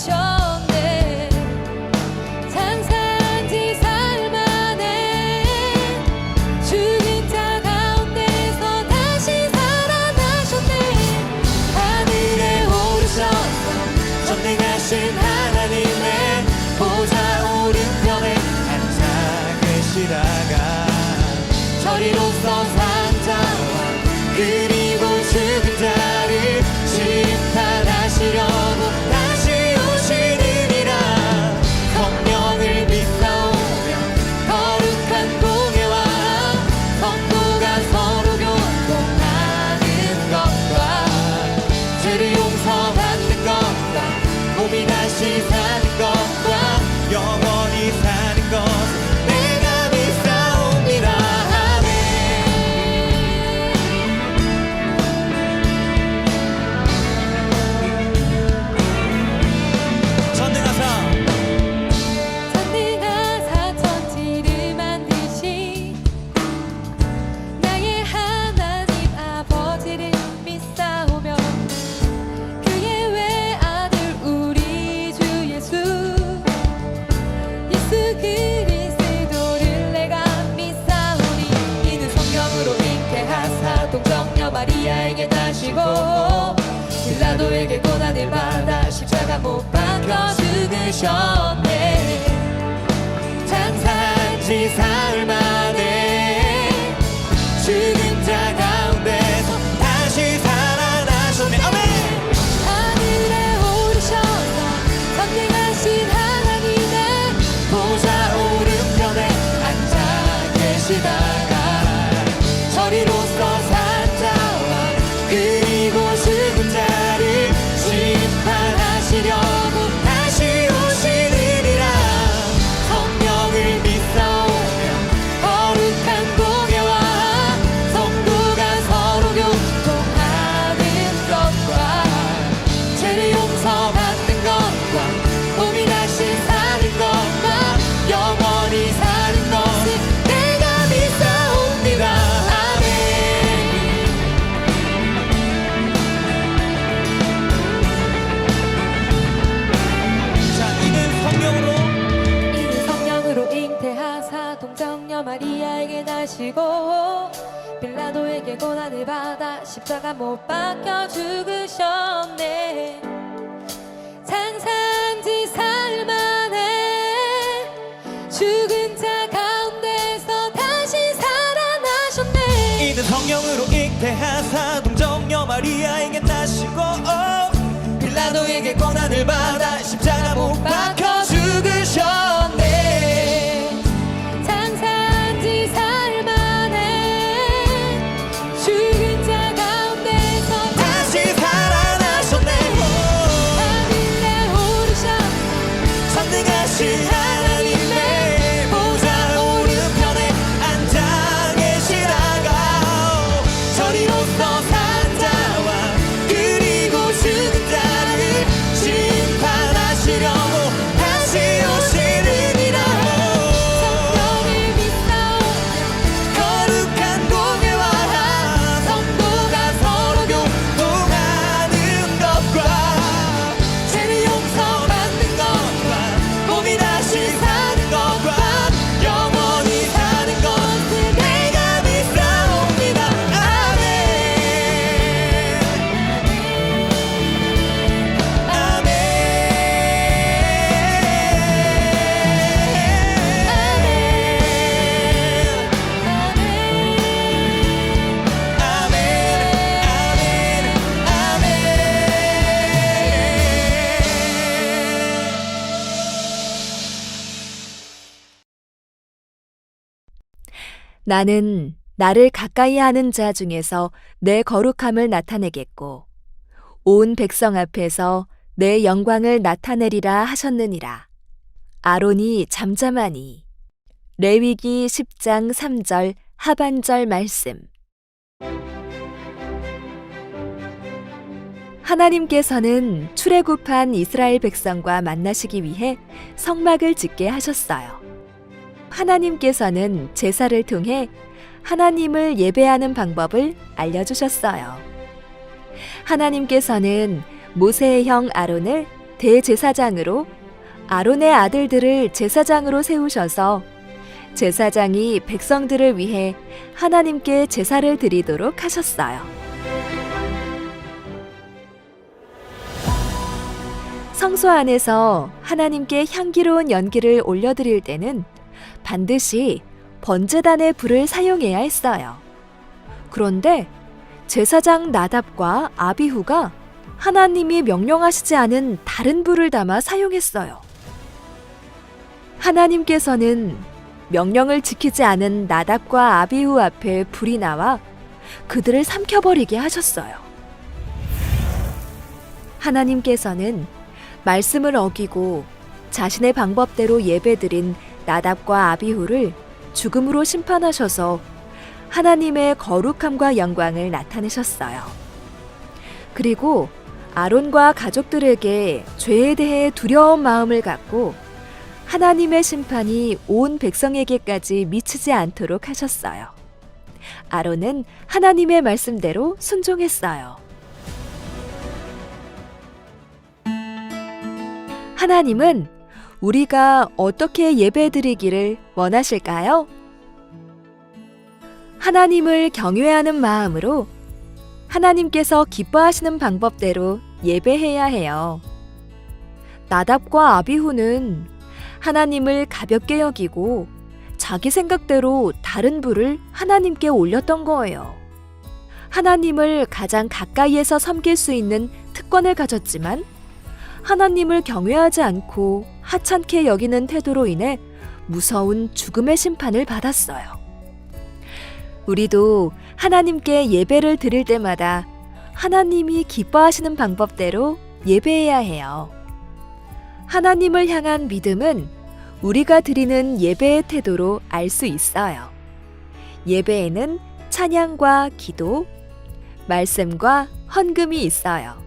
죽으셨네. 장사한 지 사흘 만에 죽은 자 가운데서 다시 살아나셨네. 하늘에 오르셔서 전능하신 하나님의 보좌 오른편에 앉아 계시다가 저리로서 산 자와 그리고 죽은 자를 심판하시려고 다시 오시느니라. 성령을 믿사오며 거룩한 공예와 성도가 서로 교통하는 것과 죄를 용서받는 것과 몸이 다시 사는 것과 영원히 사는 것 내가 믿사옵니다. 전능하사 천지를 만드신 나의 하나님 아버지를 믿사오며 그의 외아들 우리 주 예수 그리스도를 내가 믿사오니. 이는 성령으로 잉태하사 동정녀 마리아에게 나시고 빌라도에게 고난을 받아 십자가 못 박혀 죽으셨네. 장사한 지 사흘 만에 죽은 자 가운데서 다시 살아나셨네. 아멘. 하늘에 오르셔서 전능하신 하나님의 보좌 오른편에 앉아 계시다가 저리로서 산 자와 그리고 죽은 자를 심판하시려고 다시 오시느니라. 성령을 믿사오며 거룩한 공예와 성도가 서로 교통하는 것과 죄를 용서받는 것과 몸이 다시 사는 것과 영원히 사는 것을 내가 믿사옵니다. 이는 성령으로 잉태하사 동정녀 마리아에게 나시고 빌라도에게 고난을 받아 십자가 못 박혀 죽으셨네. 장사한 지 사흘 만에 죽은 자 가운데서 다시 살아나셨네. 이는 성령으로 잉태하사 동정녀 마리아에게 나시고 빌라도에게 고난을 받아 십자가 못 박혀 죽으셨네. 장사한 지 사흘 만에 죽은 자 가운데서 다시 살아나셨네. 하늘에 오르셔서 전능하신 하나님의 보좌 오른편에 앉아 계시다가 저리로서 산 자와 그리고 죽은 자를 심판하시려고 다시 오시느니라. 성령을 믿사오며 거룩한 공예와 성도가 서로 교통하는 것과 죄를 용서받는 것과 몸이 다시 사는 것과 영원히 사는 것을 내가 믿사옵니다. 아멘. 아멘. 나는 나를 가까이 하는 자 중에서 내 거룩함을 나타내겠고 온 백성 앞에서 내 영광을 나타내리라 하셨느니라. 아론이 잠잠하니. 레위기 10장 3절 하반절 말씀. 하나님께서는 출애굽한 이스라엘 백성과 만나시기 위해 성막을 짓게 하셨어요. 하나님께서는 제사를 통해 하나님을 예배하는 방법을 알려주셨어요. 하나님께서는 모세의 형 아론을 대제사장으로 아론의 아들들을 제사장으로 세우셔서 제사장이 백성들을 위해 하나님께 제사를 드리도록 하셨어요. 성소 안에서 하나님께 향기로운 연기를 올려드릴 때는 반드시 번제단의 불을 사용해야 했어요. 그런데 제사장 나답과 아비후가 하나님이 명령하시지 않은 다른 불을 담아 사용했어요. 하나님께서는 명령을 지키지 않은 나답과 아비후 앞에 불이 나와 그들을 삼켜버리게 하셨어요. 하나님께서는 말씀을 어기고 자신의 방법대로 예배드린 나답과 아비후를 죽음으로 심판하셔서 하나님의 거룩함과 영광을 나타내셨어요. 그리고 아론과 가족들에게 죄에 대해 두려운 마음을 갖고 하나님의 심판이 온 백성에게까지 미치지 않도록 하셨어요. 아론은 하나님의 말씀대로 순종했어요. 하나님은 우리가 어떻게 예배드리기를 원하실까요? 하나님을 경외하는 마음으로 하나님께서 기뻐하시는 방법대로 예배해야 해요. 나답과 아비후는 하나님을 가볍게 여기고 자기 생각대로 다른 불을 하나님께 올렸던 거예요. 하나님을 가장 가까이에서 섬길 수 있는 특권을 가졌지만 하나님을 경외하지 않고 하찮게 여기는 태도로 인해 무서운 죽음의 심판을 받았어요. 우리도 하나님께 예배를 드릴 때마다 하나님이 기뻐하시는 방법대로 예배해야 해요. 하나님을 향한 믿음은 우리가 드리는 예배의 태도로 알 수 있어요. 예배에는 찬양과 기도, 말씀과 헌금이 있어요.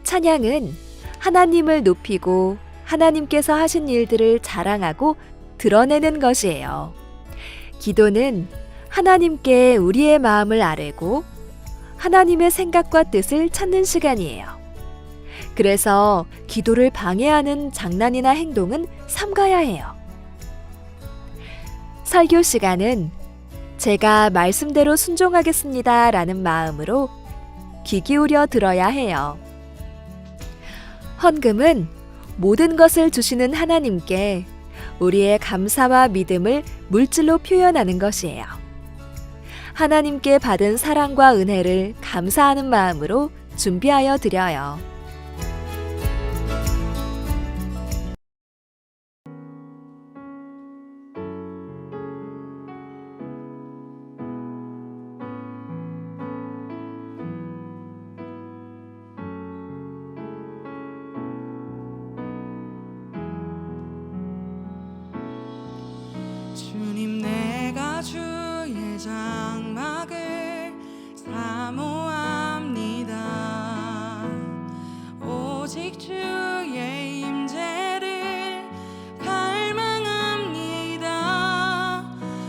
찬양은 하나님을 높이고 하나님께서 하신 일들을 자랑하고 드러내는 것이에요. 기도는 하나님께 우리의 마음을 아뢰고 하나님의 생각과 뜻을 찾는 시간이에요. 그래서 기도를 방해하는 장난이나 행동은 삼가야 해요. 설교 시간은 제가 말씀대로 순종하겠습니다 라는 마음으로 귀 기울여 들어야 해요. 헌금은 모든 것을 주시는 하나님께 우리의 감사와 믿음을 물질로 표현하는 것이에요. 하나님께 받은 사랑과 은혜를 감사하는 마음으로 준비하여 드려요. 주님 내가 주의 장막을 사모합니다. 오직 주의 임재를 갈망합니다.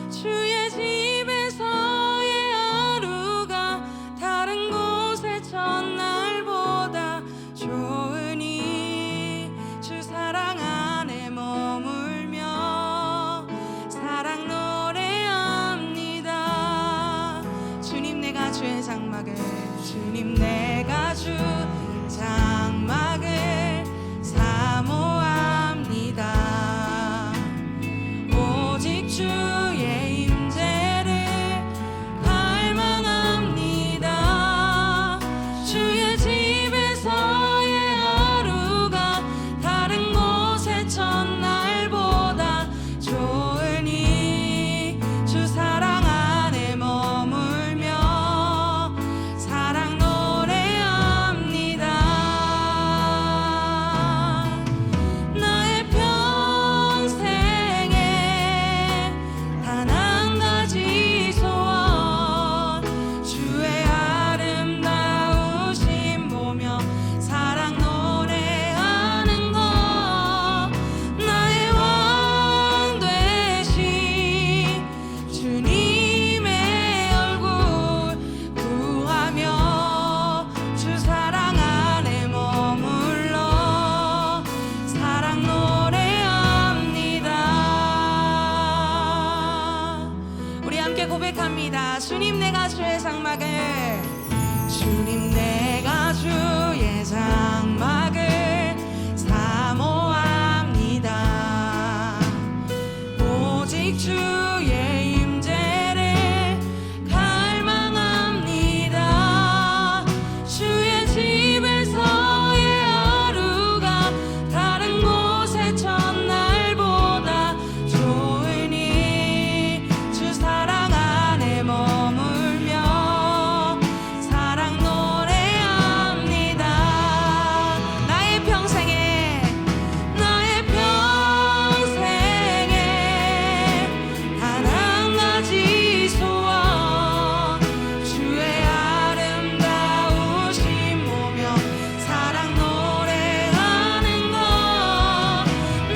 주의 집에서의 하루가 다른 곳의 첫날보다 좋으니 주 사랑 안에 머물며 사랑 노래합니다. 주님 내가 주의 장막을 주님 내가 주 장막을 사모합니다. 오직 주의 임재를 갈망합니다. 주의 집에서의 하루가 다른 곳의 첫날보다 좋으니 주 사랑 안에 머물며 사랑 노래합니다. 주의 장막을 주님 내가 주의 장막을 사모합니다. 오직 주의 임재를 갈망합니다. 주의 집에서의 하루가 다른 곳의 첫날보다 좋으니 주 사랑 안에 머물며 사랑 노래합니다. 나의 평생에 단 한 가지 소원 주의 아름다우심 보며 사랑 노래하는 것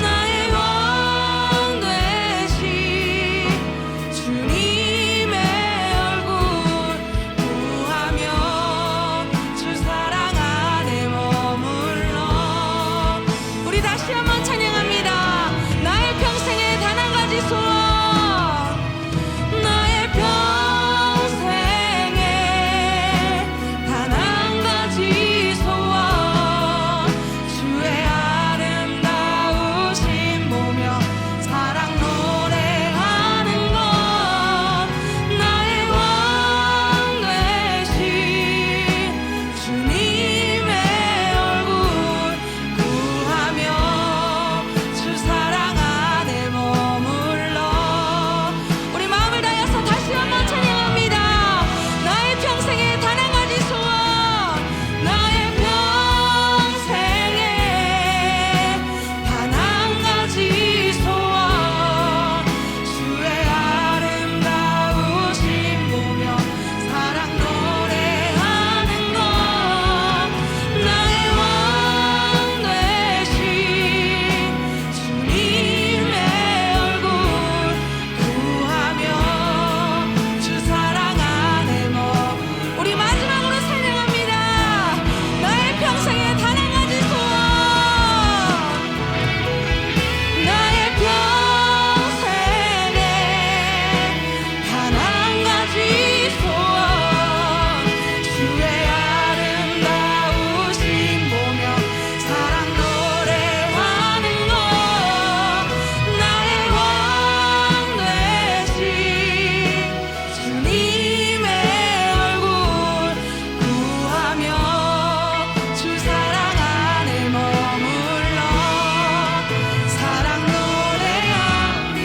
나의 왕 되신 주님의 얼굴 구하며 주 사랑 안에 머물러 우리 다시 한번 찬양합니다. 나의 평생에 단 한 가지 소원 나의 평생에 단 한 가지 소원 주의 아름다우심 보며 사랑 노래하는 것 나의 왕 되신 주님의 얼굴 구하며 주 사랑 안에 머물러 우리 마음을 다해서 다시 한번 찬양합니다. 나의 평생에 단 한 가지 소원 나의 평생에 단 한 가지 소원 주의 아름다우심 보며 사랑 노래하는 것 나의 왕 되신 주님의 얼굴 구하며 주 사랑 안에 우리 마지막으로 찬양합니다. 나의 평생에 단 한 가지 소원 나의 평생에 단 한 가지 소원 주의 아름다우심 보며 사랑 노래하는 것 나의 왕 되신 주님의 얼굴 구하며 주 사랑 안에 머물러 사랑 노래하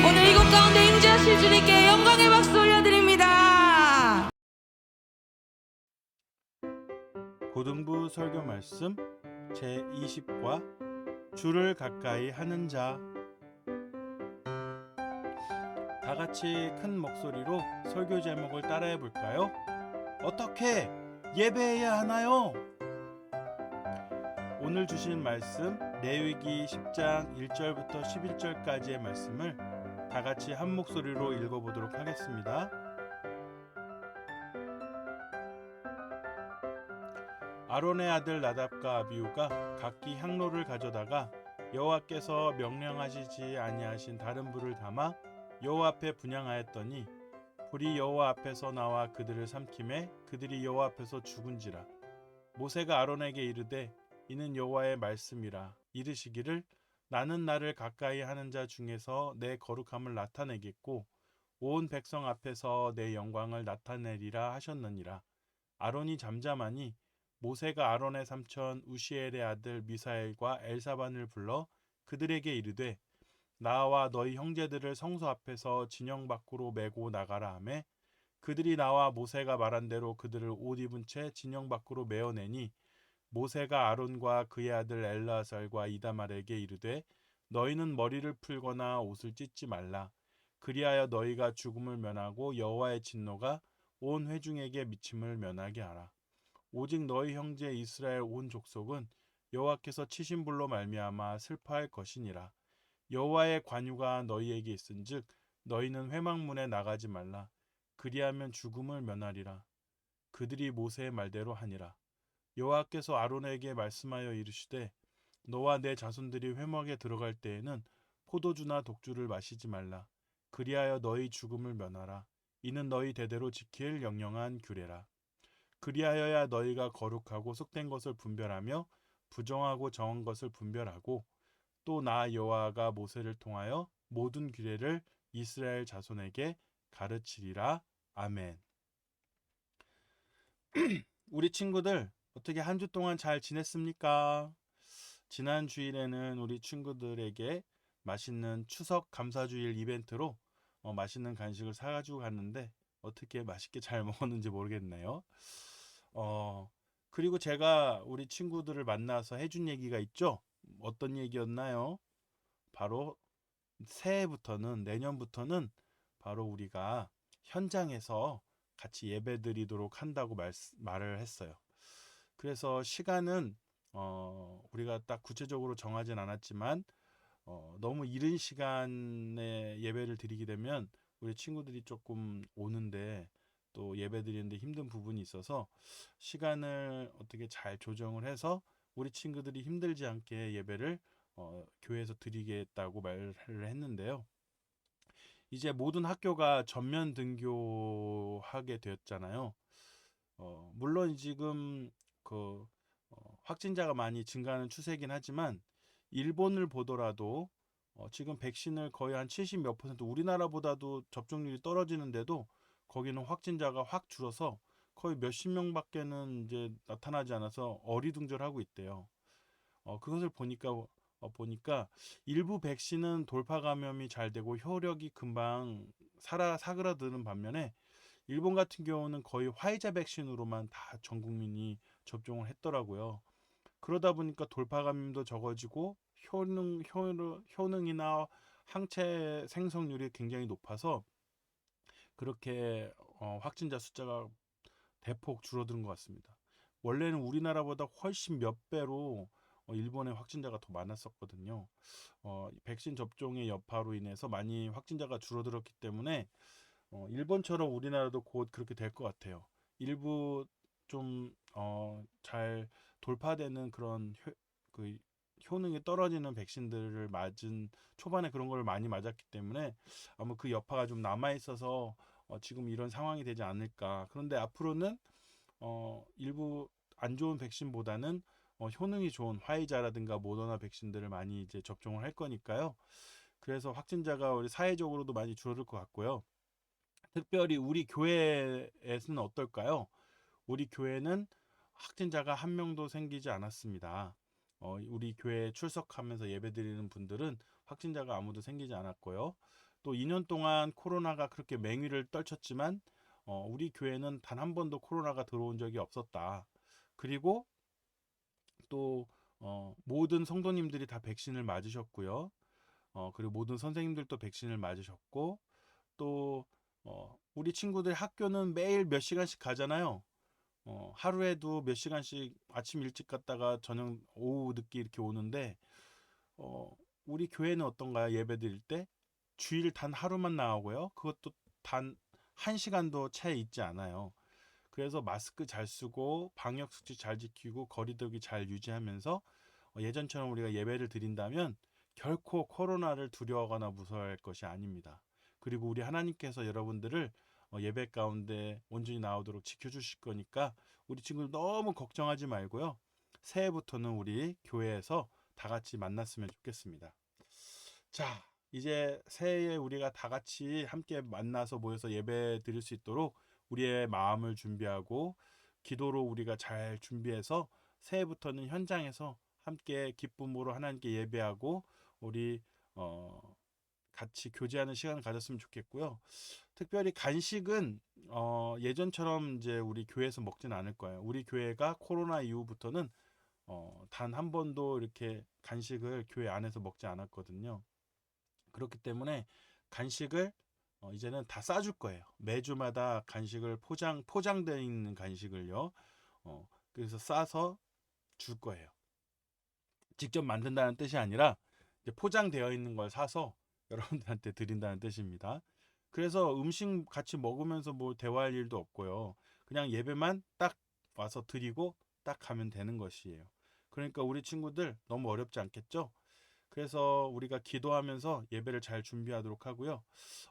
오늘 이곳 가운데 임재하실 주님께 영광의 박수 올려드립니다. 고등부 설교 말씀 제20과 주를 가까이 하는 자. 다 같이 큰 목소리로 설교 제목을 따라해 볼까요? 어떻게 예배해야 하나요? 오늘 주신 말씀 레위기 10장 1절부터 11절까지의 말씀을 다 같이 한 목소리로 읽어보도록 하겠습니다. 아론의 아들 나답과 아비후가 각기 향로를 가져다가 여호와께서 명령하시지 아니하신 다른 불을 담아 여호와 앞에 분향하였더니 불이 여호와 앞에서 나와 그들을 삼키매 그들이 여호와 앞에서 죽은지라. 모세가 아론에게 이르되 이는 여호와의 말씀이라. 이르시기를 나는 나를 가까이 하는 자 중에서 내 거룩함을 나타내겠고 온 백성 앞에서 내 영광을 나타내리라 하셨느니라. 아론이 잠잠하니 모세가 아론의 삼촌 우시엘의 아들 미사엘과 엘사반을 불러 그들에게 이르되 나와 너희 형제들을 성소 앞에서 진영 밖으로 메고 나가라 하매 그들이 나와 모세가 말한 대로 그들을 옷 입은 채 진영 밖으로 메어내니 모세가 아론과 그의 아들 엘르아살과 이다말에게 이르되 너희는 머리를 풀거나 옷을 찢지 말라. 그리하여 너희가 죽음을 면하고 여호와의 진노가 온 회중에게 미침을 면하게 하라. 오직 너희 형제 이스라엘 온 족속은 여호와께서 치신 불로 말미암아 슬퍼할 것이니라. 여호와의 관유가 너희에게 있은즉 너희는 회막문에 나가지 말라. 그리하면 죽음을 면하리라. 그들이 모세의 말대로 하니라. 여호와께서 아론에게 말씀하여 이르시되 너와 내 자손들이 회막에 들어갈 때에는 포도주나 독주를 마시지 말라. 그리하여 너희 죽음을 면하라. 이는 너희 대대로 지킬 영영한 규례라. 그리하여야 너희가 거룩하고 속된 것을 분별하며 부정하고 정한 것을 분별하고 또 나 여호와가 모세를 통하여 모든 규례를 이스라엘 자손에게 가르치리라. 아멘. 우리 친구들 어떻게 한 주 동안 잘 지냈습니까? 지난 주일에는 우리 친구들에게 맛있는 추석 감사주일 이벤트로 맛있는 간식을 사가지고 갔는데 어떻게 맛있게 잘 먹었는지 모르겠네요. 그리고 제가 우리 친구들을 만나서 해준 얘기가 있죠? 어떤 얘기였나요? 바로 새해부터는, 내년부터는 바로 우리가 현장에서 같이 예배 드리도록 한다고 말을 했어요. 그래서 시간은 우리가 딱 구체적으로 정하진 않았지만 너무 이른 시간에 예배를 드리게 되면 우리 친구들이 조금 오는데 또 예배 드리는데 힘든 부분이 있어서 시간을 어떻게 잘 조정을 해서 우리 친구들이 힘들지 않게 예배를 교회에서 드리겠다고 말을 했는데요. 이제 모든 학교가 전면 등교하게 되었잖아요. 물론 지금 그 확진자가 많이 증가하는 추세이긴 하지만 일본을 보더라도 지금 백신을 거의 한 70 몇 퍼센트, 우리나라보다도 접종률이 떨어지는데도 거기는 확진자가 확 줄어서 거의 몇십 명밖에는 이제 나타나지 않아서 어리둥절하고 있대요. 그것을 보니까 일부 백신은 돌파 감염이 잘 되고 효력이 금방 사그라드는 반면에 일본 같은 경우는 거의 화이자 백신으로만 다 전 국민이 접종을 했더라고요. 그러다 보니까 돌파 감염도 적어지고 효능이나 항체 생성률이 굉장히 높아서 그렇게 확진자 숫자가 대폭 줄어드는 것 같습니다. 원래는 우리나라보다 훨씬 몇 배로 일본의 확진자가 더 많았었거든요. 백신 접종의 여파로 인해서 많이 확진자가 줄어들었기 때문에 일본처럼 우리나라도 곧 그렇게 될 것 같아요. 일부 좀 잘 돌파되는 그런 그 효능이 떨어지는 백신들을 맞은 초반에 그런 걸 많이 맞았기 때문에 아마 그 여파가 좀 남아 있어서 지금 이런 상황이 되지 않을까. 그런데 앞으로는 일부 안 좋은 백신보다는 효능이 좋은 화이자라든가 모더나 백신들을 많이 이제 접종을 할 거니까요. 그래서 확진자가 우리 사회적으로도 많이 줄어들 것 같고요. 특별히 우리 교회에서는 어떨까요? 우리 교회는 확진자가 한 명도 생기지 않았습니다. 우리 교회에 출석하면서 예배드리는 분들은 확진자가 아무도 생기지 않았고요. 또 2년 동안 코로나가 그렇게 맹위를 떨쳤지만 우리 교회는 단 한 번도 코로나가 들어온 적이 없었다. 그리고 또 모든 성도님들이 다 백신을 맞으셨고요. 그리고 모든 선생님들도 백신을 맞으셨고 또 우리 친구들 학교는 매일 몇 시간씩 가잖아요. 하루에도 몇 시간씩 아침 일찍 갔다가 저녁 오후 늦게 이렇게 오는데 우리 교회는 어떤가요? 예배 드릴 때 주일 단 하루만 나오고요. 그것도 단 1시간도 채 있지 않아요. 그래서 마스크 잘 쓰고 방역 수칙 잘 지키고 거리두기 잘 유지하면서 예전처럼 우리가 예배를 드린다면 결코 코로나를 두려워하거나 무서워할 것이 아닙니다. 그리고 우리 하나님께서 여러분들을 예배 가운데 온전히 나오도록 지켜주실 거니까 우리 친구들 너무 걱정하지 말고요. 새해부터는 우리 교회에서 다 같이 만났으면 좋겠습니다. 자, 이제 새해에 우리가 다 같이 함께 만나서 모여서 예배 드릴 수 있도록 우리의 마음을 준비하고 기도로 우리가 잘 준비해서 새해부터는 현장에서 함께 기쁨으로 하나님께 예배하고 우리 같이 교제하는 시간을 가졌으면 좋겠고요. 특별히 간식은 예전처럼 이제 우리 교회에서 먹진 않을 거예요. 우리 교회가 코로나 이후부터는 단 한 번도 이렇게 간식을 교회 안에서 먹지 않았거든요. 그렇기 때문에 간식을 이제는 다 싸줄 거예요. 매주마다 간식을 포장되어 있는 간식을요. 그래서 싸서 줄 거예요. 직접 만든다는 뜻이 아니라 이제 포장되어 있는 걸 사서 여러분들한테 드린다는 뜻입니다. 그래서 음식 같이 먹으면서 뭐 대화할 일도 없고요. 그냥 예배만 딱 와서 드리고 딱 가면 되는 것이에요. 그러니까 우리 친구들 너무 어렵지 않겠죠? 그래서 우리가 기도하면서 예배를 잘 준비하도록 하고요.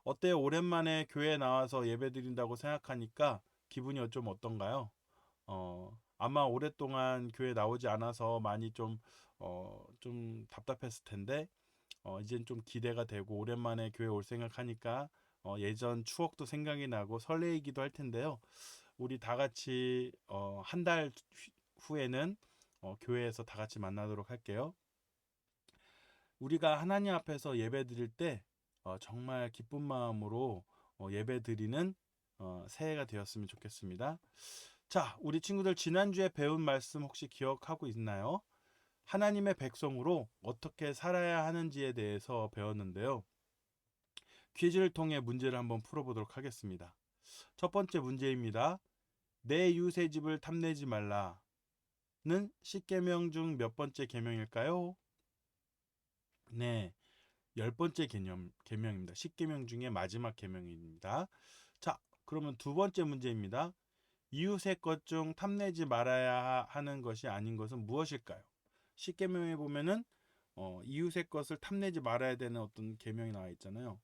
어때요? 오랜만에 교회에 나와서 예배 드린다고 생각하니까 기분이 좀 어떤가요? 아마 오랫동안 교회 나오지 않아서 많이 좀 답답했을 텐데, 이젠 좀 기대가 되고 오랜만에 교회 올 생각하니까 예전 추억도 생각이 나고 설레이기도 할 텐데요. 우리 다 같이 한 달 후에는 교회에서 다 같이 만나도록 할게요. 우리가 하나님 앞에서 예배 드릴 때 정말 기쁜 마음으로 예배 드리는 새해가 되었으면 좋겠습니다. 자, 우리 친구들 지난주에 배운 말씀 혹시 기억하고 있나요? 하나님의 백성으로 어떻게 살아야 하는지에 대해서 배웠는데요. 퀴즈를 통해 문제를 한번 풀어보도록 하겠습니다. 첫 번째 문제입니다. 내 이웃의 집을 탐내지 말라는 10계명 중 몇 번째 계명일까요? 네, 10번째 계명입니다. 10계명 중에 마지막 계명입니다. 자, 그러면 두 번째 문제입니다. 이웃의 것 중 탐내지 말아야 하는 것이 아닌 것은 무엇일까요? 10계명에 보면은 이웃의 것을 탐내지 말아야 되는 어떤 계명이 나와 있잖아요.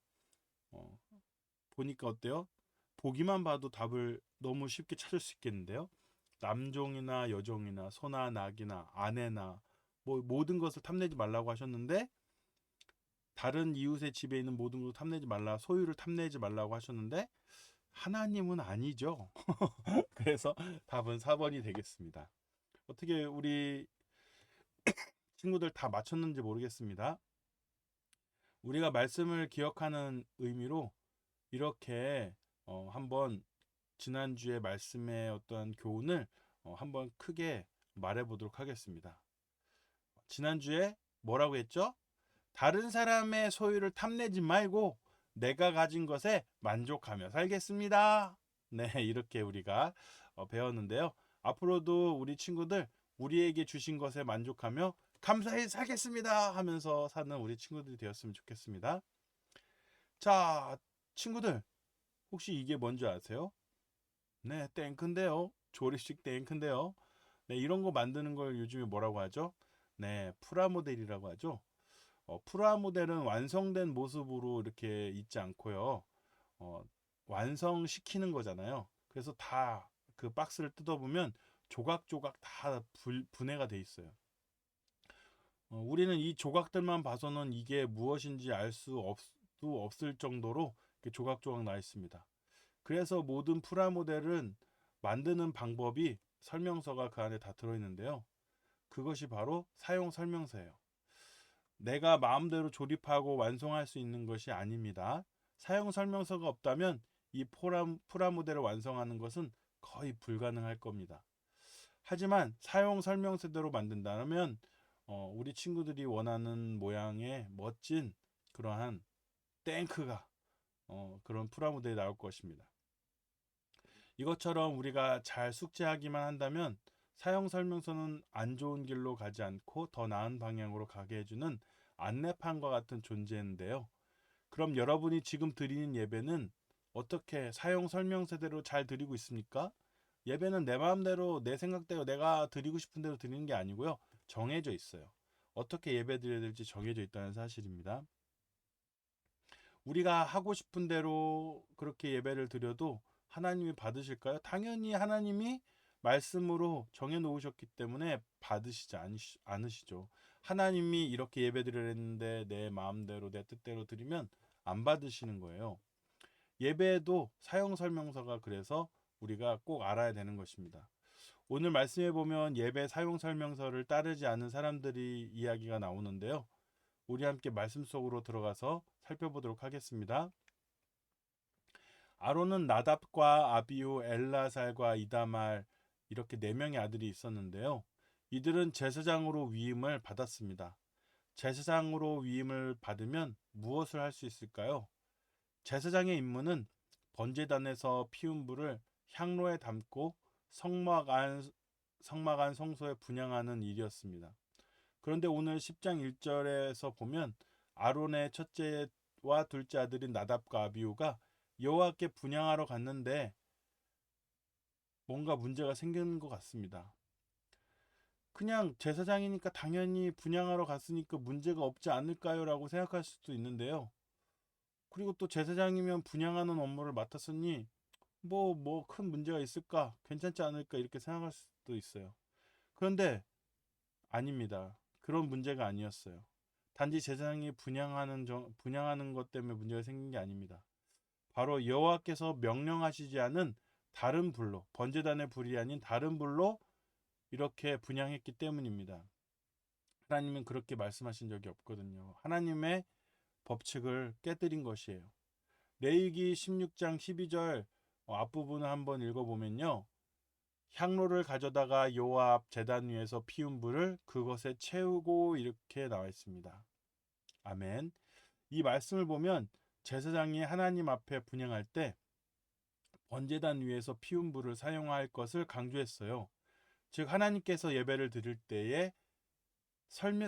보니까 어때요? 보기만 봐도 답을 너무 쉽게 찾을 수 있겠는데요. 남종이나 여종이나 소나 낙이나 아내나 뭐 모든 것을 탐내지 말라고 하셨는데, 다른 이웃의 집에 있는 모든 것을 탐내지 말라, 소유를 탐내지 말라고 하셨는데 하나님은 아니죠. 그래서 답은 4번이 되겠습니다. 어떻게 우리 친구들 다 맞췄는지 모르겠습니다. 우리가 말씀을 기억하는 의미로 이렇게 한번 지난주에 말씀의 어떠한 교훈을 한번 크게 말해 보도록 하겠습니다. 지난주에 뭐라고 했죠? 다른 사람의 소유를 탐내지 말고 내가 가진 것에 만족하며 살겠습니다. 네, 이렇게 우리가 배웠는데요. 앞으로도 우리 친구들 우리에게 주신 것에 만족하며 감사히 살겠습니다 하면서 사는 우리 친구들이 되었으면 좋겠습니다. 자, 친구들 혹시 이게 뭔지 아세요? 네, 땡크인데요. 조립식 땡크인데요. 네, 이런 거 만드는 걸 요즘에 뭐라고 하죠? 네, 프라모델이라고 하죠. 프라모델은 완성된 모습으로 이렇게 있지 않고요. 완성시키는 거잖아요. 그래서 다 그 박스를 뜯어보면 조각조각 다 분해가 돼 있어요. 우리는 이 조각들만 봐서는 이게 무엇인지 알 수 없을 정도로 이렇게 조각조각 나 있습니다. 그래서 모든 프라모델은 만드는 방법이 설명서가 그 안에 다 들어있는데요. 그것이 바로 사용 설명서예요. 내가 마음대로 조립하고 완성할 수 있는 것이 아닙니다. 사용 설명서가 없다면 이 프라모델을 완성하는 것은 거의 불가능할 겁니다. 하지만 사용 설명서대로 만든다면 우리 친구들이 원하는 모양의 멋진 그러한 탱크가 그런 프라모델이 나올 것입니다. 이것처럼 우리가 잘 숙지하기만 한다면 사용 설명서는 안 좋은 길로 가지 않고 더 나은 방향으로 가게 해주는 안내판과 같은 존재인데요. 그럼 여러분이 지금 드리는 예배는 어떻게 사용 설명서대로 잘 드리고 있습니까? 예배는 내 마음대로 내 생각대로 내가 드리고 싶은 대로 드리는 게 아니고요. 정해져 있어요. 어떻게 예배 드려야 될지 정해져 있다는 사실입니다. 우리가 하고 싶은 대로 그렇게 예배를 드려도 하나님이 받으실까요? 당연히 하나님이 말씀으로 정해 놓으셨기 때문에 받으시지 않으시죠. 하나님이 이렇게 예배 드려야 했는데 내 마음대로 내 뜻대로 드리면 안 받으시는 거예요. 예배에도 사용 설명서가 그래서 우리가 꼭 알아야 되는 것입니다. 오늘 말씀해 보면 예배 사용 설명서를 따르지 않은 사람들이 이야기가 나오는데요. 우리 함께 말씀 속으로 들어가서 살펴보도록 하겠습니다. 아론은 나답과 아비후, 엘라살과 이다말 이렇게 4명의 아들이 있었는데요. 이들은 제사장으로 위임을 받았습니다. 제사장으로 위임을 받으면 무엇을 할 수 있을까요? 제사장의 임무는 번제단에서 피운 불을 향로에 담고 성막 안 성소에 분향하는 일이었습니다. 그런데 오늘 10장 1절에서 보면 아론의 첫째와 둘째 아들인 나답과 아비후가 여호와께 분향하러 갔는데 뭔가 문제가 생기는 것 같습니다. 그냥 제사장이니까 당연히 분향하러 갔으니까 문제가 없지 않을까요? 라고 생각할 수도 있는데요. 그리고 또 제사장이면 분향하는 업무를 맡았으니 뭐 큰 문제가 있을까? 괜찮지 않을까? 이렇게 생각할 수도 있어요. 그런데 아닙니다. 그런 문제가 아니었어요. 단지 제사장이 분향하는 것 때문에 문제가 생긴 게 아닙니다. 바로 여호와께서 명령하시지 않은 다른 불로, 번제단의 불이 아닌 다른 불로 이렇게 분향했기 때문입니다. 하나님은 그렇게 말씀하신 적이 없거든요. 하나님의 법칙을 깨뜨린 것이에요. 레위기 16장 12절 앞부분을 한번 읽어보면요. 향로를 가져다가 여호와 앞 제단 위에서 피운 불을 그것에 채우고 이렇게 나와 있습니다. 아멘. 이 말씀을 보면 제사장이 하나님 앞에 분향할 때 번제단 위에서 피운 불을 사용할 것을 강조했어요. 즉 하나님께서 예배를 드릴 때에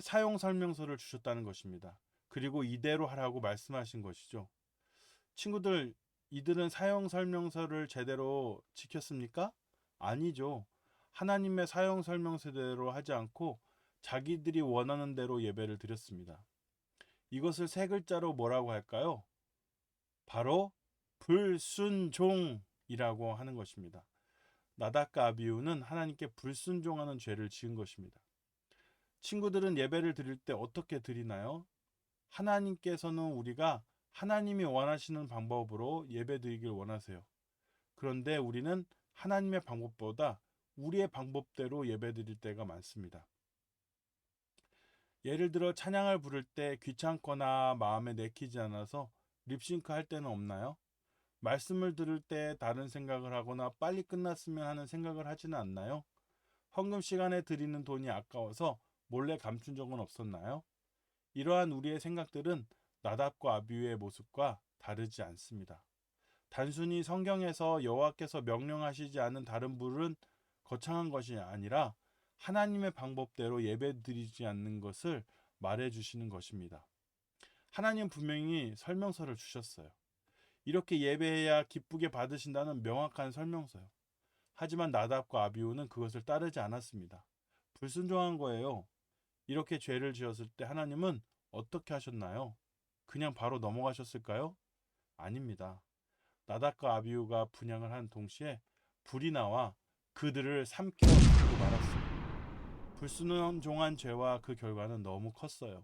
사용 설명서를 주셨다는 것입니다. 그리고 이대로 하라고 말씀하신 것이죠. 친구들, 이들은 사용 설명서를 제대로 지켰습니까? 아니죠. 하나님의 사용 설명서대로 하지 않고 자기들이 원하는 대로 예배를 드렸습니다. 이것을 세 글자로 뭐라고 할까요? 바로 불순종이라고 하는 것입니다. 나답과 아비후는 하나님께 불순종하는 죄를 지은 것입니다. 친구들은 예배를 드릴 때 어떻게 드리나요? 하나님께서는 우리가 하나님이 원하시는 방법으로 예배 드리길 원하세요. 그런데 우리는 하나님의 방법보다 우리의 방법대로 예배 드릴 때가 많습니다. 예를 들어 찬양을 부를 때 귀찮거나 마음에 내키지 않아서 립싱크 할 때는 없나요? 말씀을 들을 때 다른 생각을 하거나 빨리 끝났으면 하는 생각을 하지는 않나요? 헌금 시간에 드리는 돈이 아까워서 몰래 감춘 적은 없었나요? 이러한 우리의 생각들은 나답과 아비후의 모습과 다르지 않습니다. 단순히 성경에서 여호와께서 명령하시지 않은 다른 불은 거창한 것이 아니라 하나님의 방법대로 예배드리지 않는 것을 말해주시는 것입니다. 하나님 분명히 설명서를 주셨어요. 이렇게 예배해야 기쁘게 받으신다는 명확한 설명서요. 하지만 나답과 아비후는 그것을 따르지 않았습니다. 불순종한 거예요. 이렇게 죄를 지었을 때 하나님은 어떻게 하셨나요? 그냥 바로 넘어가셨을까요? 아닙니다. 나답과 아비후가 분향을 한 동시에 불이 나와 그들을 삼켜 죽이고 말았어요. 불순종한 죄와 그 결과는 너무 컸어요.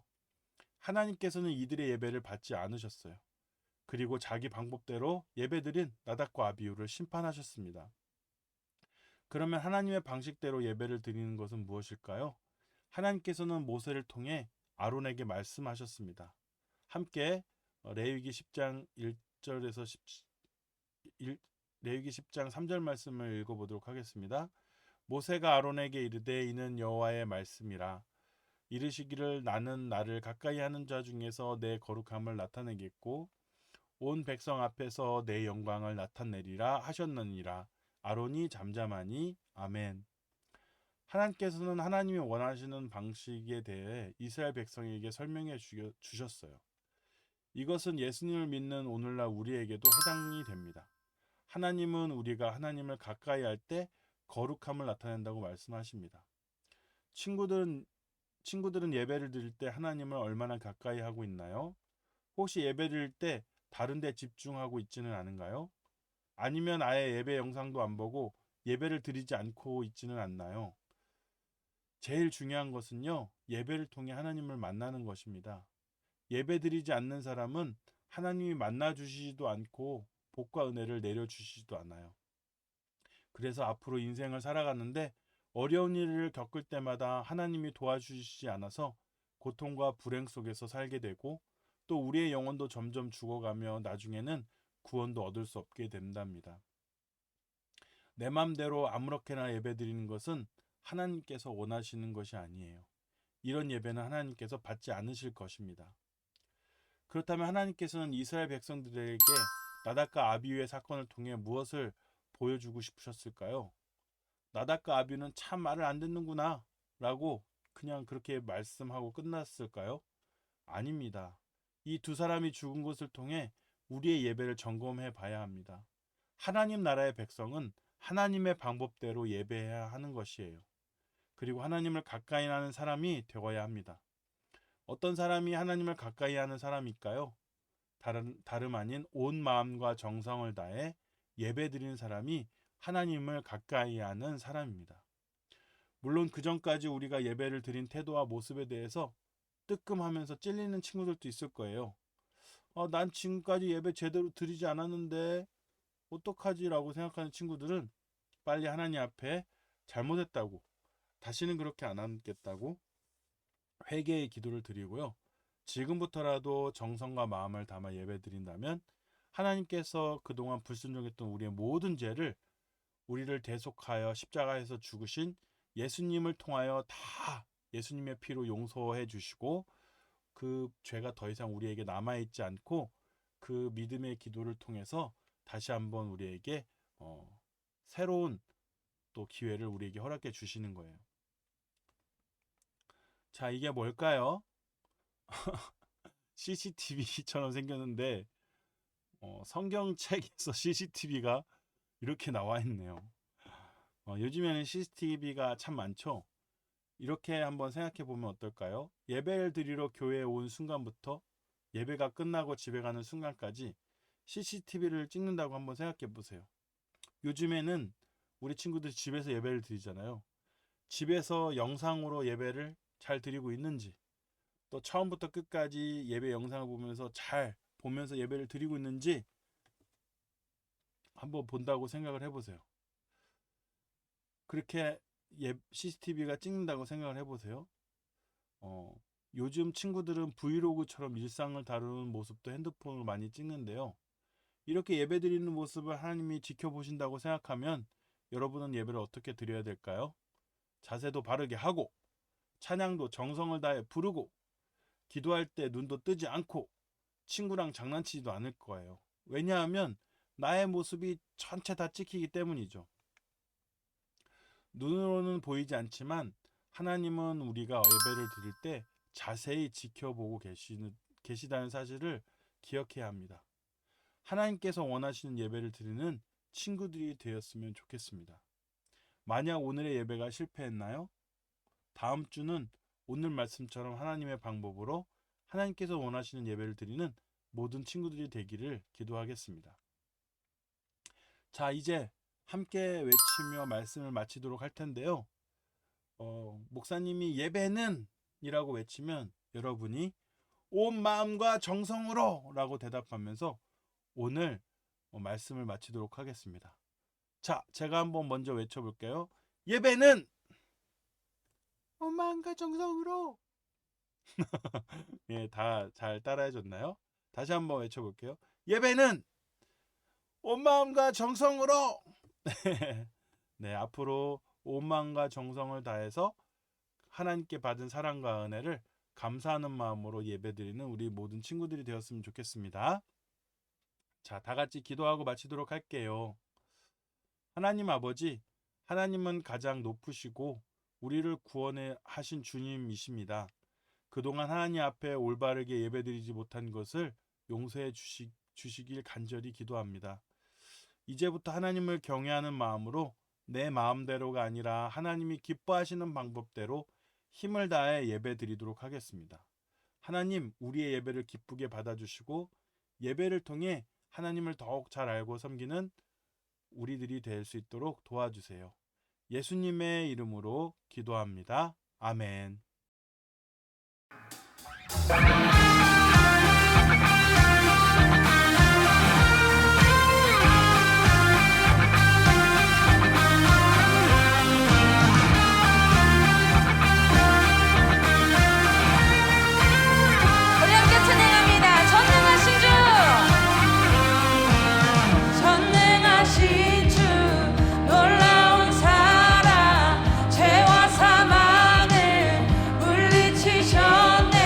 하나님께서는 이들의 예배를 받지 않으셨어요. 그리고 자기 방법대로 예배드린 나답과 아비후를 심판하셨습니다. 그러면 하나님의 방식대로 예배를 드리는 것은 무엇일까요? 하나님께서는 모세를 통해 아론에게 말씀하셨습니다. 함께 레위기 10장 1절에서 레위기 10장 3절 말씀을 읽어보도록 하겠습니다. 모세가 아론에게 이르되 이는 여호와의 말씀이라. 이르시기를 나는 나를 가까이 하는 자 중에서 내 거룩함을 나타내겠고 온 백성 앞에서 내 영광을 나타내리라 하셨느니라. 아론이 잠잠하니 아멘. 하나님께서는 하나님이 원하시는 방식에 대해 이스라엘 백성에게 설명해 주셨어요. 이것은 예수님을 믿는 오늘날 우리에게도 해당이 됩니다. 하나님은 우리가 하나님을 가까이 할 때 거룩함을 나타낸다고 말씀하십니다. 친구들은 예배를 드릴 때 하나님을 얼마나 가까이 하고 있나요? 혹시 예배 드릴 때 다른 데 집중하고 있지는 않은가요? 아니면 아예 예배 영상도 안 보고 예배를 드리지 않고 있지는 않나요? 제일 중요한 것은요, 예배를 통해 하나님을 만나는 것입니다. 예배 드리지 않는 사람은 하나님이 만나 주시지도 않고 복과 은혜를 내려 주시지도 않아요. 그래서 앞으로 인생을 살아가는데 어려운 일을 겪을 때마다 하나님이 도와주시지 않아서 고통과 불행 속에서 살게 되고 또 우리의 영혼도 점점 죽어가며 나중에는 구원도 얻을 수 없게 된답니다. 내 맘대로 아무렇게나 예배드리는 것은 하나님께서 원하시는 것이 아니에요. 이런 예배는 하나님께서 받지 않으실 것입니다. 그렇다면 하나님께서는 이스라엘 백성들에게 나답과 아비후의 사건을 통해 무엇을 보여주고 싶으셨을까요? 나답과 아비후는 참 말을 안 듣는구나 라고 그냥 그렇게 말씀하고 끝났을까요? 아닙니다. 이 두 사람이 죽은 것을 통해 우리의 예배를 점검해 봐야 합니다. 하나님 나라의 백성은 하나님의 방법대로 예배해야 하는 것이에요. 그리고 하나님을 가까이 하는 사람이 되어야 합니다. 어떤 사람이 하나님을 가까이 하는 사람일까요? 다름 아닌 온 마음과 정성을 다해 예배드리는 사람이 하나님을 가까이 하는 사람입니다. 물론 그 전까지 우리가 예배를 드린 태도와 모습에 대해서 뜨끔하면서 찔리는 친구들도 있을 거예요. 난 지금까지 예배 제대로 드리지 않았는데 어떡하지? 라고 생각하는 친구들은 빨리 하나님 앞에 잘못했다고, 다시는 그렇게 안 하겠다고 회개의 기도를 드리고요. 지금부터라도 정성과 마음을 담아 예배 드린다면 하나님께서 그동안 불순종했던 우리의 모든 죄를 우리를 대속하여 십자가에서 죽으신 예수님을 통하여 다 예수님의 피로 용서해 주시고 그 죄가 더 이상 우리에게 남아있지 않고 그 믿음의 기도를 통해서 다시 한번 우리에게 새로운 또 기회를 우리에게 허락해 주시는 거예요. 자, 이게 뭘까요? CCTV처럼 생겼는데 성경책에서 CCTV가 이렇게 나와 있네요. 요즘에는 CCTV가 참 많죠. 이렇게 한번 생각해 보면 어떨까요? 예배를 드리러 교회에 온 순간부터 예배가 끝나고 집에 가는 순간까지 CCTV를 찍는다고 한번 생각해 보세요. 요즘에는 우리 친구들이 집에서 예배를 드리잖아요. 집에서 영상으로 예배를 잘 드리고 있는지, 또 처음부터 끝까지 예배 영상을 보면서 잘 보면서 예배를 드리고 있는지 한번 본다고 생각을 해보세요. 그렇게 CCTV가 찍는다고 생각을 해보세요. 요즘 친구들은 브이로그처럼 일상을 다루는 모습도 핸드폰으로 많이 찍는데요. 이렇게 예배 드리는 모습을 하나님이 지켜보신다고 생각하면 여러분은 예배를 어떻게 드려야 될까요? 자세도 바르게 하고, 찬양도 정성을 다해 부르고, 기도할 때 눈도 뜨지 않고, 친구랑 장난치지도 않을 거예요. 왜냐하면 나의 모습이 전체 다 찍히기 때문이죠. 눈으로는 보이지 않지만 하나님은 우리가 예배를 드릴 때 자세히 지켜보고 계시다는 사실을 기억해야 합니다. 하나님께서 원하시는 예배를 드리는 친구들이 되었으면 좋겠습니다. 만약 오늘의 예배가 실패했나요? 다음 주는 오늘 말씀처럼 하나님의 방법으로 하나님께서 원하시는 예배를 드리는 모든 친구들이 되기를 기도하겠습니다. 자, 이제 함께 외치며 말씀을 마치도록 할 텐데요. 목사님이 예배는 이라고 외치면 여러분이 온 마음과 정성으로 라고 대답하면서 오늘 말씀을 마치도록 하겠습니다. 자, 제가 한번 먼저 외쳐볼게요. 예배는 온 마음과 정성으로. 예, 다 잘 따라해줬나요? 다시 한번 외쳐볼게요. 예배는 온 마음과 정성으로. 네, 앞으로 온 마음과 정성을 다해서 하나님께 받은 사랑과 은혜를 감사하는 마음으로 예배드리는 우리 모든 친구들이 되었으면 좋겠습니다. 자, 다 같이 기도하고 마치도록 할게요. 하나님 아버지, 하나님은 가장 높으시고 우리를 구원해 하신 주님이십니다. 그동안 하나님 앞에 올바르게 예배드리지 못한 것을 용서해 주시길 간절히 기도합니다. 이제부터 하나님을 경외하는 마음으로 내 마음대로가 아니라 하나님이 기뻐하시는 방법대로 힘을 다해 예배드리도록 하겠습니다. 하나님, 우리의 예배를 기쁘게 받아주시고 예배를 통해 하나님을 더욱 잘 알고 섬기는 우리들이 될 수 있도록 도와주세요. 예수님의 이름으로 기도합니다. 아멘. 우리 함께 찬양합니다. 전능하신 주, 놀라운 사랑, 죄와 사망을 물리치셨네.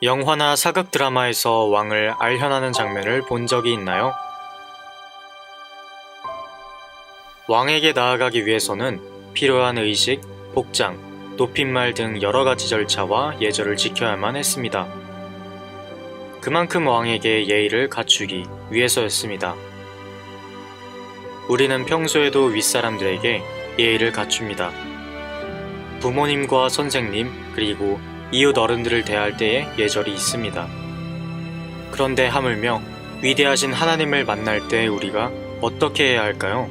영화나 사극 드라마에서 왕을 알현하는 장면을 본 적이 있나요? 왕에게 나아가기 위해서는 필요한 의식, 복장, 높임말 등 여러가지 절차와 예절을 지켜야만 했습니다. 그만큼 왕에게 예의를 갖추기 위해서였습니다. 우리는 평소에도 윗사람들에게 예의를 갖춥니다. 부모님과 선생님, 그리고 이웃 어른들을 대할 때의 예절이 있습니다. 그런데 하물며 위대하신 하나님을 만날 때 우리가 어떻게 해야 할까요?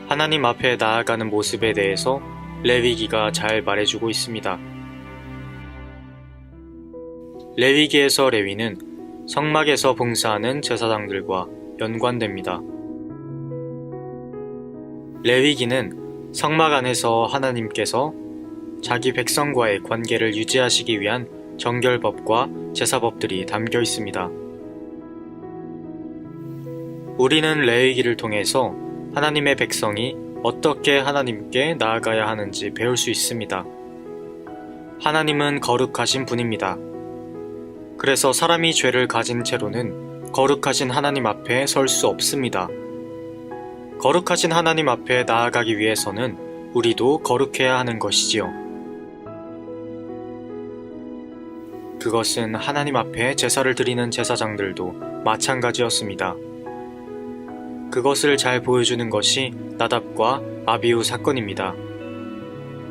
하나님 앞에 나아가는 모습에 대해서 레위기가 잘 말해주고 있습니다. 레위기에서 레위는 성막에서 봉사하는 제사장들과 연관됩니다. 레위기는 성막 안에서 하나님께서 자기 백성과의 관계를 유지하시기 위한 정결법과 제사법들이 담겨 있습니다. 우리는 레위기를 통해서 하나님의 백성이 어떻게 하나님께 나아가야 하는지 배울 수 있습니다. 하나님은 거룩하신 분입니다. 그래서 사람이 죄를 가진 채로는 거룩하신 하나님 앞에 설 수 없습니다. 거룩하신 하나님 앞에 나아가기 위해서는 우리도 거룩해야 하는 것이지요. 그것은 하나님 앞에 제사를 드리는 제사장들도 마찬가지였습니다. 그것을 잘 보여주는 것이 나답과 아비후 사건입니다.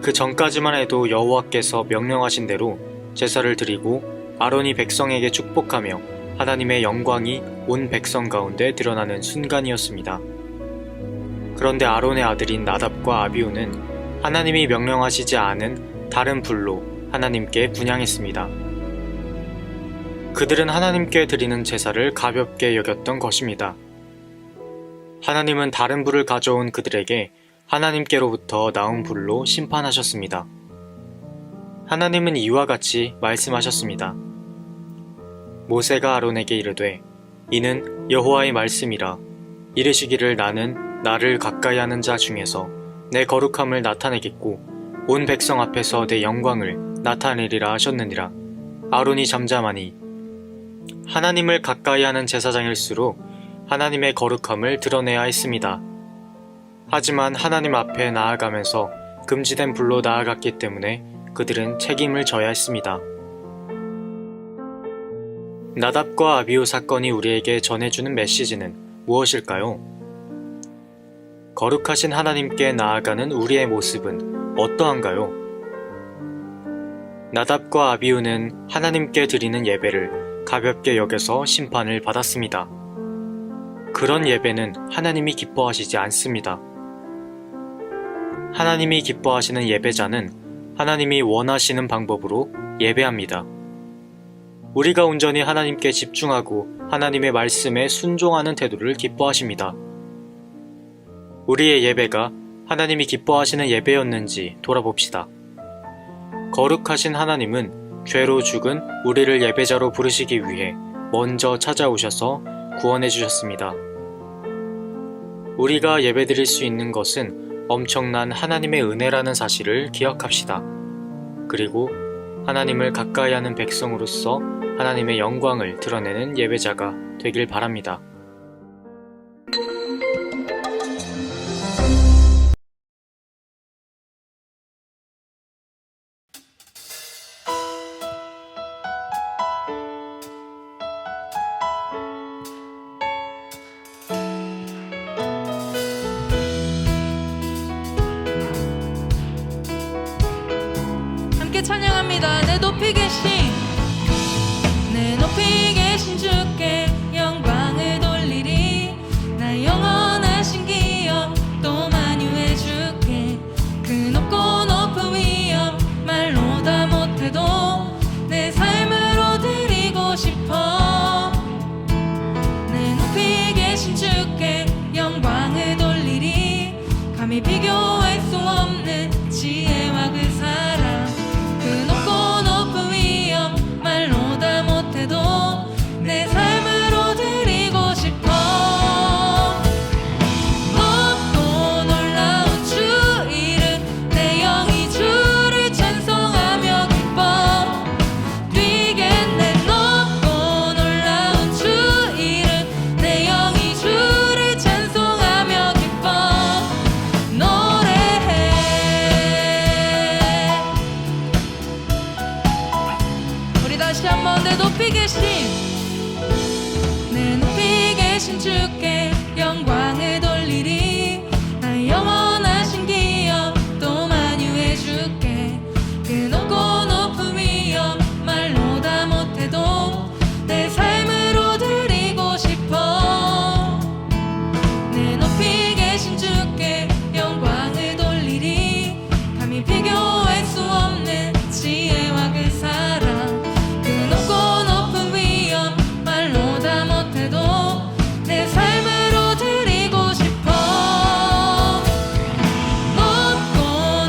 그 전까지만 해도 여호와께서 명령하신 대로 제사를 드리고 아론이 백성에게 축복하며 하나님의 영광이 온 백성 가운데 드러나는 순간이었습니다. 그런데 아론의 아들인 나답과 아비후는 하나님이 명령하시지 않은 다른 불로 하나님께 분향했습니다. 그들은 하나님께 드리는 제사를 가볍게 여겼던 것입니다. 하나님은 다른 불을 가져온 그들에게 하나님께로부터 나온 불로 심판하셨습니다. 하나님은 이와 같이 말씀하셨습니다. 모세가 아론에게 이르되 이는 여호와의 말씀이라 이르시기를 나는 나를 가까이 하는 자 중에서 내 거룩함을 나타내겠고 온 백성 앞에서 내 영광을 나타내리라 하셨느니라. 아론이 잠잠하니 하나님을 가까이 하는 제사장일수록 하나님의 거룩함을 드러내야 했습니다. 하지만 하나님 앞에 나아가면서 금지된 불로 나아갔기 때문에 그들은 책임을 져야 했습니다. 나답과 아비후 사건이 우리에게 전해주는 메시지는 무엇일까요? 거룩하신 하나님께 나아가는 우리의 모습은 어떠한가요? 나답과 아비후는 하나님께 드리는 예배를 가볍게 여겨서 심판을 받았습니다. 그런 예배는 하나님이 기뻐하시지 않습니다. 하나님이 기뻐하시는 예배자는 하나님이 원하시는 방법으로 예배합니다. 우리가 온전히 하나님께 집중하고 하나님의 말씀에 순종하는 태도를 기뻐하십니다. 우리의 예배가 하나님이 기뻐하시는 예배였는지 돌아봅시다. 거룩하신 하나님은 죄로 죽은 우리를 예배자로 부르시기 위해 먼저 찾아오셔서 구원해 주셨습니다. 우리가 예배드릴 수 있는 것은 엄청난 하나님의 은혜라는 사실을 기억합시다. 그리고 하나님을 가까이 하는 백성으로서 하나님의 영광을 드러내는 예배자가 되길 바랍니다. 함께 찬양합니다. 내 높이 계신 주께 영광을 돌리리. 나 영원하신 기업 또 만유해 주께. 그 높고 높은 위엄 말로 다 못해도 내 삶으로 드리고 싶어. 내 높이 계신 주께 영광을 돌리리. 감히 비교할 수 없는 지혜와 그 사랑. 그 높고 높은 위엄 다시 한번 내 높이 계신 내 높이 계신 주께 영광을 돌리리. 나의 영원하신 기억 또 만유해 주께. 그 높고 높은 위엄 말로 다 못해도 내 삶으로 드리고 싶어. 내 높이 계신 주께 영광을 돌리리. 감히 비교할 수 없는 지혜와 그 사랑. 그 높고 높은 위엄 말로 다 못해도 내 삶으로 드리고 싶어. 높고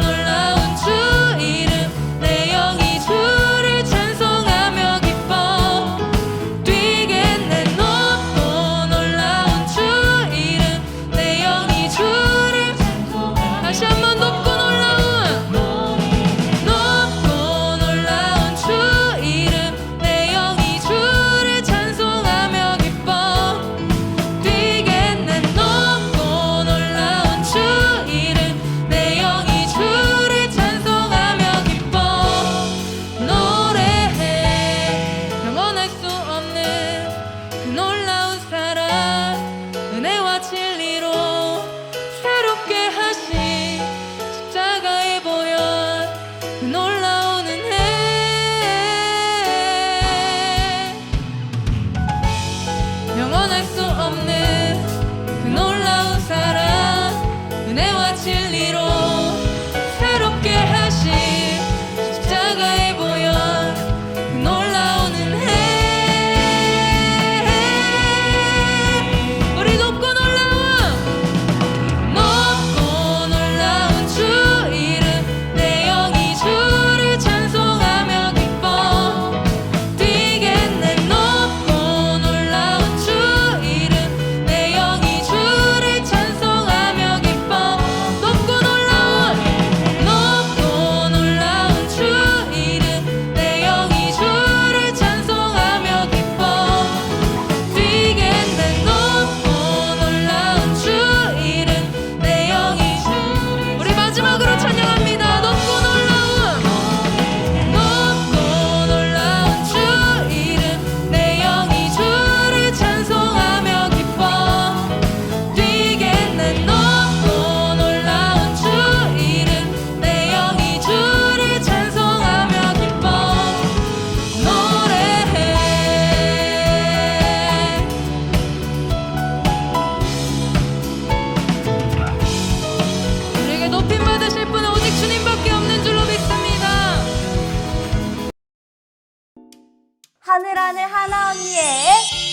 놀라운 주 이름 내 영이 주를 찬송하며 기뻐 뛰겠네. 높고 놀라운 주 이름 내 영이 주를 다시 한번 높고 놀라운 주 이름 내 영이 주를 찬송하며 기뻐 뛰겠네. 높고 놀라운 주 이름 내 영이 주를 찬송하며 기뻐 노래해. 영원할 수 없는 그 놀라운 사랑 은혜와 진리로 새롭게 하신 십자가에 보여 그 놀라운 은혜. 영원할 수 없는 그 놀라운 사랑 은혜와 진리로 새롭게 하신 십자가에 보여 그 놀라운 은혜. 우리 높고 놀라운 주 이름 내 영이 주를 찬송하며 기뻐 뛰겠네. 높고 놀라운 주 이름 내 영이 주를 찬송하며 기뻐. 높고 놀라운 주 이름 내 영이 주를 찬송하며 기뻐 뛰겠네. 높고 놀라운 주 이름 내 영이 주를. 우리 마지막으로 찬양합니다. 높고 놀라운 주 이름 내 영이 주를 찬송하며 기뻐 뛰겠네. 높고 놀라운 주 이름 내 영이 주를 찬송하며 기뻐 노래해. 우리에게 높임 받으실 분은 오직 주님밖에 없는 줄로 믿습니다. 하늘하늘 하나 언니의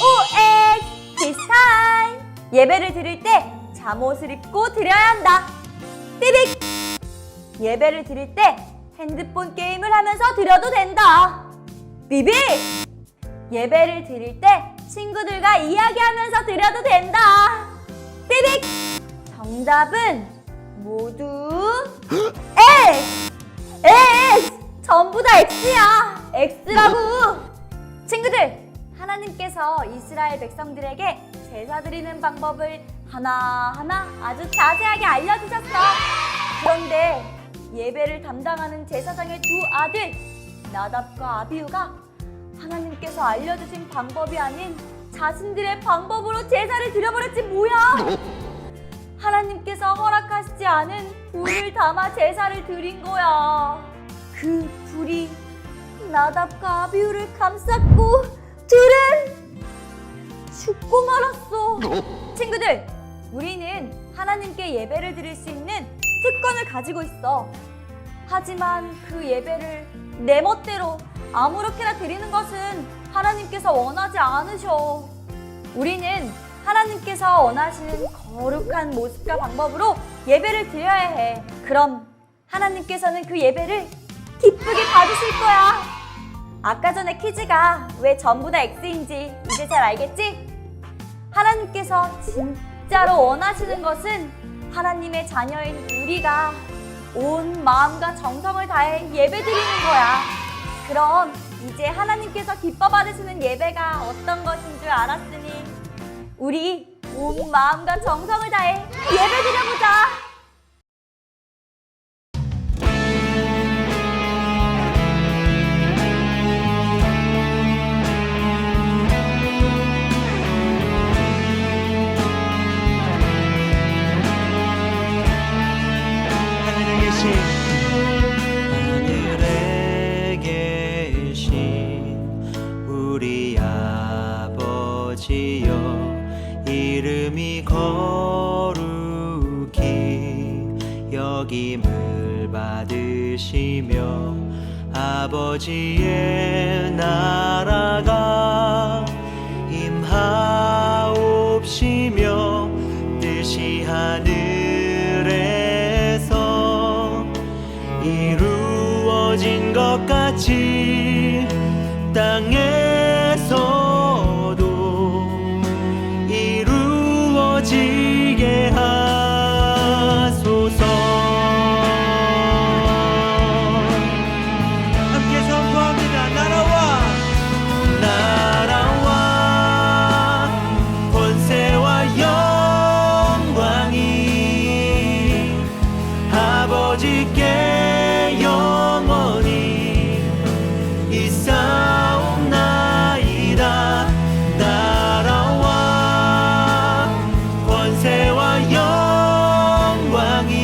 OX 키스타임. 예배를 드릴 때 잠옷을 입고 드려야 한다. 삐빅. 예배를 드릴 때 핸드폰 게임을 하면서 드려도 된다. 삐빅. 예배를 드릴 때 친구들과 이야기하면서 드려도 된다. 삐빅. 정답은 모두 X. X. 전부 다 X야. X라고. 친구들, 하나님께서 이스라엘 백성들에게 제사 드리는 방법을 하나하나 아주 자세하게 알려주셨어. 그런데 예배를 담당하는 제사장의 두 아들 나답과 아비후가 하나님께서 알려주신 방법이 아닌 자신들의 방법으로 제사를 드려버렸지 뭐야. 하나님께서 허락하시지 않은 불을 담아 제사를 드린 거야. 그 불이 나답과 아비후를 감쌌고 둘은 죽고 말았어. 친구들, 우리는 하나님께 예배를 드릴 수 있는 특권을 가지고 있어. 하지만 그 예배를 내 멋대로 아무렇게나 드리는 것은 하나님께서 원하지 않으셔. 우리는 하나님께서 원하시는 거룩한 모습과 방법으로 예배를 드려야 해. 그럼 하나님께서는 그 예배를 기쁘게 받으실 거야. 아까 전에 퀴즈가 왜 전부 다 X인지 이제 잘 알겠지? 하나님께서 진짜로 원하시는 것은 하나님의 자녀인 우리가 온 마음과 정성을 다해 예배드리는 거야. 그럼 이제 하나님께서 기뻐 받으시는 예배가 어떤 것인 줄 알았으니 우리 온 마음과 정성을 다해 예배드려보자. 아버지여 이름이 거룩히 여김을 받으시며 아버지의 나라가 임하옵시며 뜻이 하늘에서 이루어진 것 같이 땅에서도 이루어지게 하소서. 함께 선포합니다. 나라와 권세와 영광이 아버지께 영원히 있사옵나이다. 나라와 권세와 영광이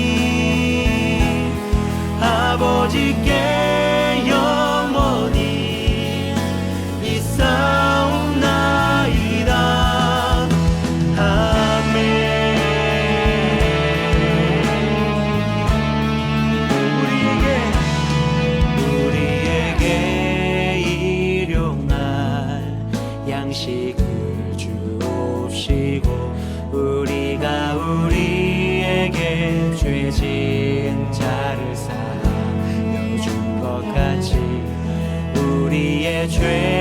아버지께 영원히 있사옵나이다. 아멘. 우리에게 일용할 양식을 주옵시고 우리가 우리에게 죄진 자를 사하여 준 것 같이 우리의 죄